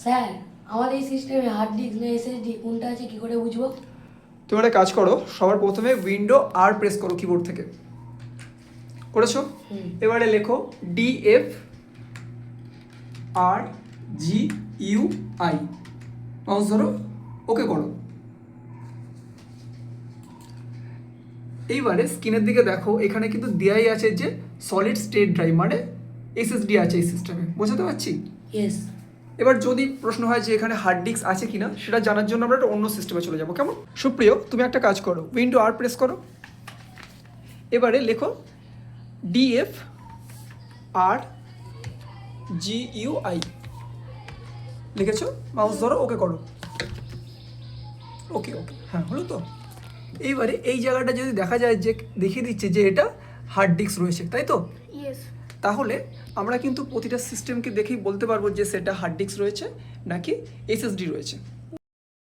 Sir আমাদের এই সিস্টেমে হার্ড ডিস্ক না এসএসডি কোনটা আছে কি করে বুঝবো? তুমি একটা কাজ করো, সবার প্রথমে উইন্ডো আর প্রেস করো কিবোর্ড থেকে। করেছো? এবারে লেখো DF RGUI, মাউস ধরো, ওকে করো। এইবারে স্ক্রিনের দিকে দেখো, এখানে কিন্তু দেয়াই আছে যে সলিড স্টেট ড্রাইভ, মানে এসএসডি আছে এই সিস্টেমে, বোঝাতে পারছি? ইয়েস। এবার যদি প্রশ্ন হয় যে এখানে হার্ড ডিস্ক আছে কিনা, সেটা জানার জন্য আমরা একটা অন্য সিস্টেমে চলে যাব। কেমন? সুপ্রিয়, তুমি একটা কাজ করো, উইন্ডো আর প্রেস করো। এবারে লেখো DF RGUI, লিখেছো? মাউস ধরো, ওকে করো। ওকে ওকে, হ্যাঁ হলো তো। এইবারে এই জায়গাটা যদি দেখা যায় যে দেখিয়ে দিচ্ছে যে এটা হার্ড ডিস্ক রয়েছে, তাই তো? ইয়েস। তাহলে আমরা কিন্তু প্রতিটা সিস্টেমকে দেখেই বলতে পারবো যে সেটা হার্ড ডিস্ক রয়েছে নাকি এসএসডি রয়েছে।